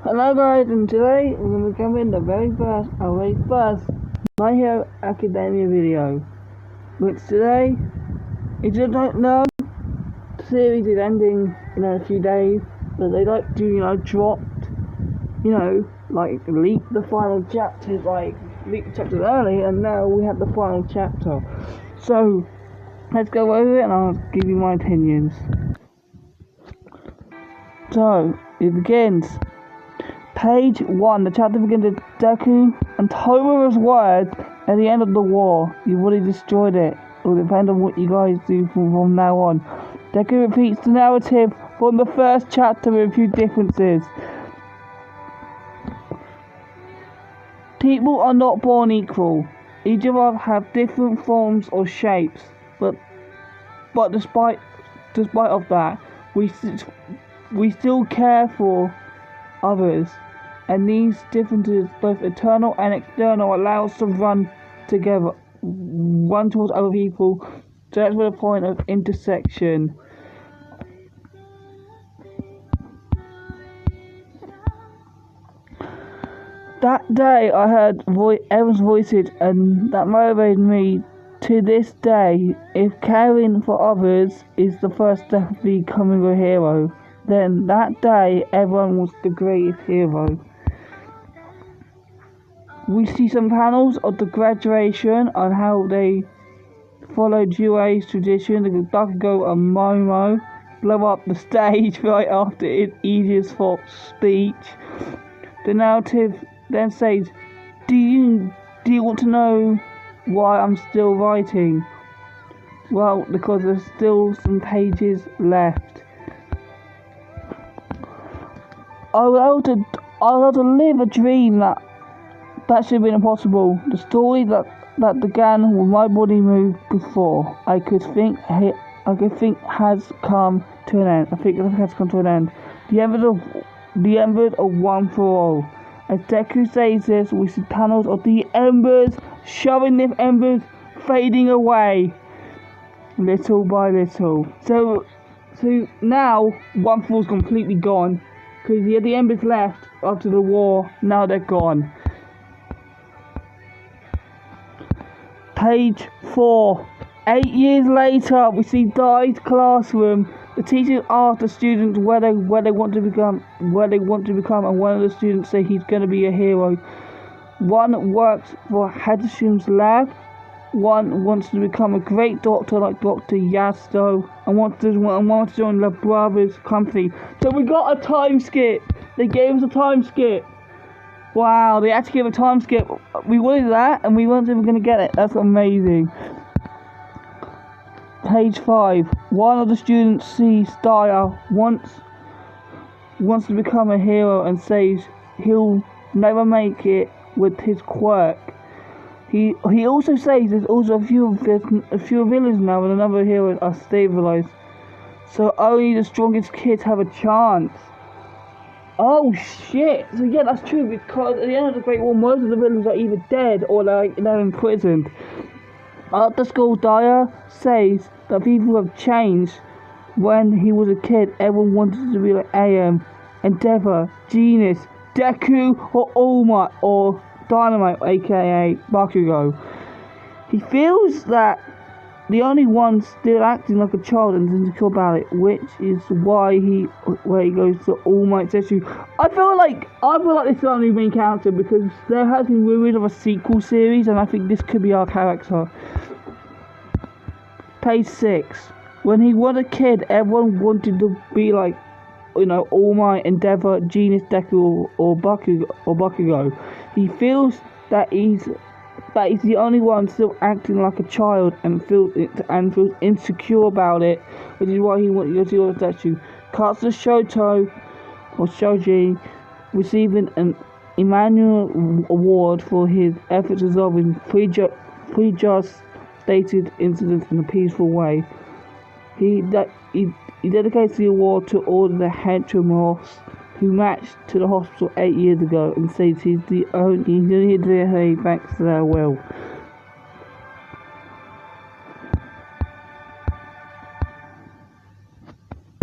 Hello guys, and today we're going to be covering the very first My Hero Academia video. Which today, if you don't know, the series is ending in a few days, but they like to, dropped, leak the final chapters, leak the chapters early, and now we have the final chapter. So, let's go over it and I'll give you my opinions. So, it begins. Page 1, the chapter begins with Deku and Tomora's words at the end of the war. You've already destroyed it. It will depend on what you guys do from now on. Deku repeats the narrative from the first chapter with a few differences. People are not born equal. Each of us have different forms or shapes, but despite of that, we still care for others, and these differences, both internal and external, allow us to run towards other people. So that's where the point of intersection. That day I heard everyone's voices, and that motivated me to this day. If caring for others is the first step of becoming a hero, then that day everyone was the greatest hero. We see some panels of the graduation on how they followed Juei's tradition. The Bakugo and Momo blow up the stage right after Ichi's speech. The narrative then says, do you want to know why I'm still writing? Well, because there's still some pages left. I would have to live a dream that should have been impossible. The story that began with my body moved before I could think has come to an end. I think it has come to an end. The embers of one for all. As Deku says this, we see panels of the embers shoving the embers fading away, little by little. So now one for all's completely gone, because the embers left after the war. Now they're gone. Page 4. 8 years later, we see Dai's classroom. The teachers ask the students where they want to become, and one of the students say he's going to be a hero. One works for Hadashim's lab. One wants to become a great doctor like Dr. Yasto, and wants to join the brothers' company. So we got a time skip. They gave us a time skip. Wow, they actually gave a time skip. We wanted that, and we weren't even going to get it. That's amazing. Page 5. One of the students sees Dyer wants to become a hero and says he'll never make it with his quirk. He also says there's also a few villains now and another hero are stabilized. So only the strongest kids have a chance. Oh shit! So yeah, that's true, because at the end of the Great War, most of the villains are either dead or they're imprisoned. After school, Dyer says that people have changed. When he was a kid, everyone wanted to be like AM, Endeavor, Genius, Deku, or All Might, or Dynamite, aka Bakugo. He feels that the only one still acting like a child and insecure about it, which is why he goes to All Might Zetsu. I feel like this is our new main character, because there has been rumors of a sequel series, and I think this could be our character. Page 6. When he was a kid, everyone wanted to be like, All Might, Endeavor, Genius, Deku, or Bakugo. He feels that he's the only one still acting like a child and feels insecure about it, which is why he wants to go to the statue. Katsu Shoto, or Shoji, receiving an Emmanuel Award for his efforts resolving prejudged stated incidents in a peaceful way. He dedicates the award to all the heteromophs who marched to the hospital 8 years ago, and says he's only here to say thanks to their will.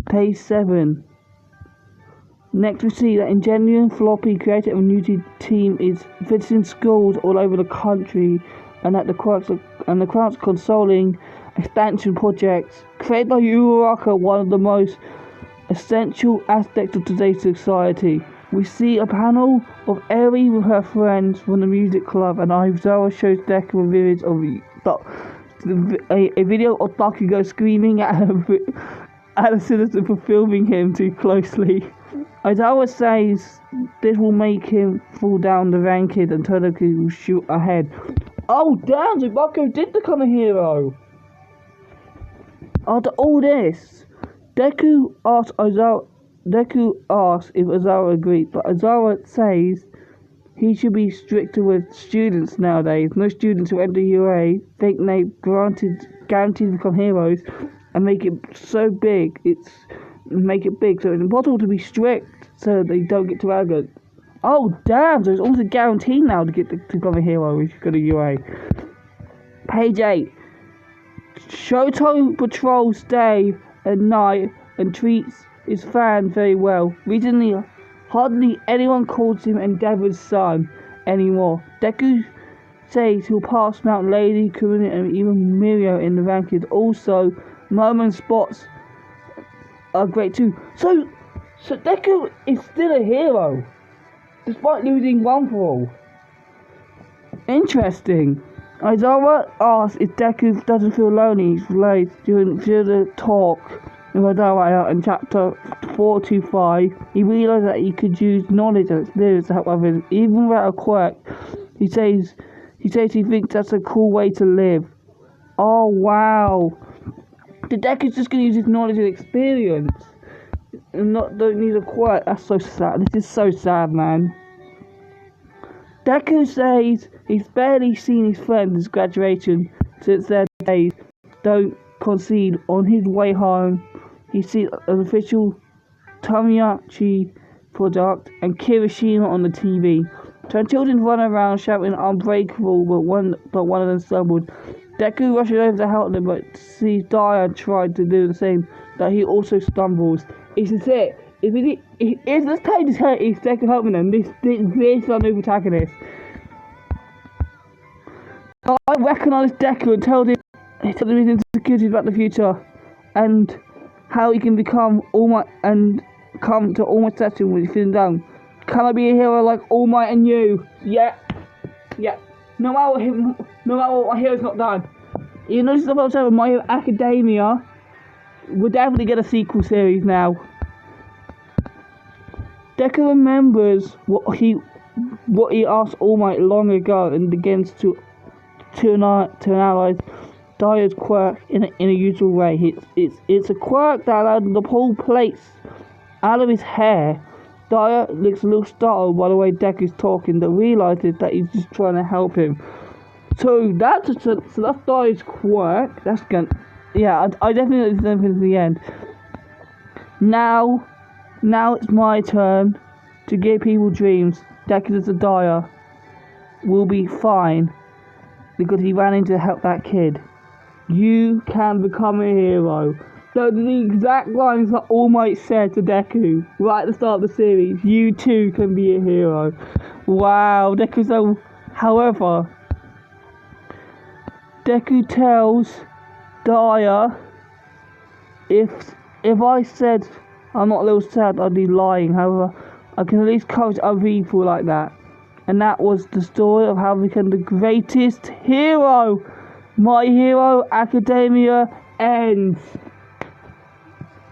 Page 7. Next, we see that Ingenium Floppy, creator of a new team, is visiting schools all over the country, and that the Quarks consoling expansion projects created by Uraraka, one of the most essential aspects of today's society. We see a panel of Eri with her friends from the music club, and Aizawa shows Deku a video of Bakugo screaming at a citizen for filming him too closely. Aizawa says this will make him fall down the rankings and Todaki will shoot ahead. Oh damn, so Bakugo did become a hero! After all this, Deku asks if Aizawa agrees, but Aizawa says he should be stricter with students nowadays. No students who enter UA think they guaranteed to become heroes and make it big. So it's impossible to be strict so they don't get too arrogant. Oh damn, so it's almost a guarantee now to become a hero if you go to UA. Page 8. Shoto patrols day and night and treats his fans very well. Recently, hardly anyone calls him Endeavor's son anymore. Deku says he'll pass Mount Lady, Kurune, and even Mirio in the rankings. Also, Momo spots are great too. So Deku is still a hero, despite losing one for all. Interesting. Aizawa asks if Deku doesn't feel lonely. He's late during the talk with Aizawa in chapter 425. He realized that he could use knowledge and experience to help others, even without a quirk. He says he thinks that's a cool way to live. Oh wow. The Deku's just gonna use his knowledge and experience and don't need a quirk. That's so sad. This is so sad, man. Deku says he's barely seen his friends' graduation since their days don't concede. On his way home, he sees an official Tamiyachi product and Kirishima on the TV. 10 children run around shouting unbreakable, but one of them stumbled. Deku rushes over to help them, but sees Daya tried to do the same, that he also stumbles. This is it. If this page is hurt, it's Deku helping them. This is our new protagonist. I recognise Deku and told him his insecurities about the future and how he can become All Might and come to All Might session when he's feeling down. Can I be a hero like All Might and you? Yeah. No matter what my hero's not done. You know, stuff else over My Hero Academia. We'll definitely get a sequel series now. Deku remembers what he asked All Might long ago and begins to analyze Daya's quirk in a useful way. It's a quirk that allowed him to pull plates out of his hair. Daya looks a little startled by the way Deku's talking, but realizes that he's just trying to help him. So that's Daya's quirk. That's gonna, yeah, I definitely think it's to the end. Now it's my turn to give people dreams. Deku as a Daya will be fine because he ran in to help that kid. You can become a hero. So the exact lines that All Might said to Deku right at the start of the series. You too can be a hero. Wow, however, Deku tells Daya, if I said I'm not a little sad, I'd be lying. However, I can at least coach other people like that. And that was the story of how we become the greatest hero. My Hero Academia ends.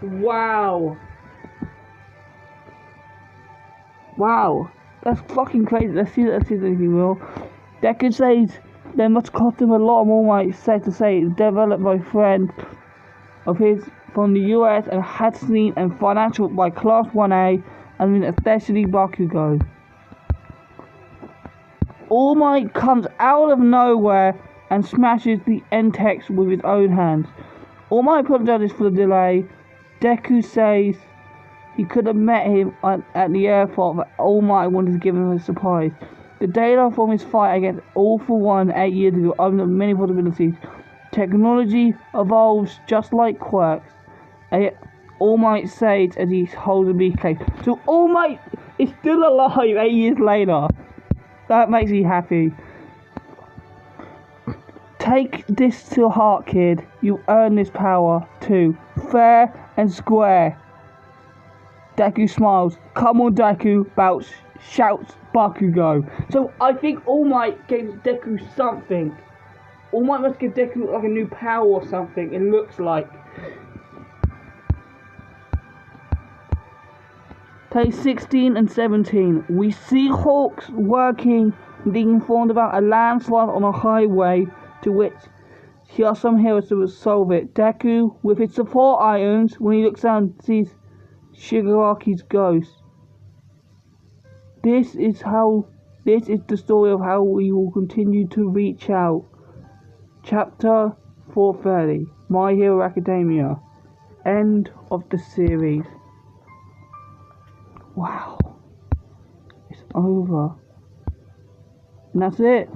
Wow, that's fucking crazy. Let's see anything more. Deku says they must cost him a lot more. Might said to say developed by a friend of his from the US and had seen and financial by Class 1A and especially Bakugo. All Might comes out of nowhere and smashes the end-text with his own hands. All Might apologizes for the delay. Deku says he could have met him at the airport, but All Might wanted to give him a surprise. The data from his fight against All for One 8 years ago opened up many possibilities. Technology evolves just like quirks. All Might says as he holds a briefcase. So All Might is still alive 8 years later. That makes me happy. Take this to heart, kid. You earn this power too. Fair and square. Deku smiles. Come on, Deku. Bouts shouts Bakugo. So I think All Might gave Deku something. All Might must give Deku like a new power or something. It looks like. Page 16 and 17. We see Hawks working and being informed about a landslide on a highway to which he asked some heroes to solve it. Deku, with his support items, when he looks down, sees Shigaraki's ghost. This is the story of how we will continue to reach out. Chapter 430, My Hero Academia. End of the series. Wow. It's over. And that's it.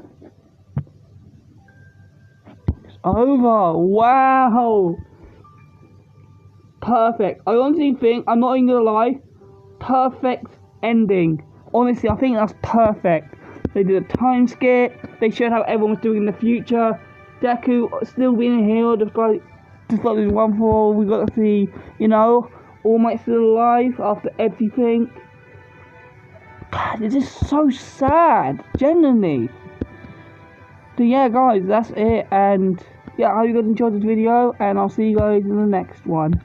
It's over. Wow. Perfect. I honestly think, I'm not even gonna lie, perfect ending. Honestly, I think that's perfect. They did a time skip. They showed how everyone was doing in the future. Deku still being a hero despite this one for all. We got to see, you know, All Might still alive after everything. God, it's just so sad, genuinely. So yeah, guys, that's it. And yeah, I hope you guys enjoyed this video, and I'll see you guys in the next one.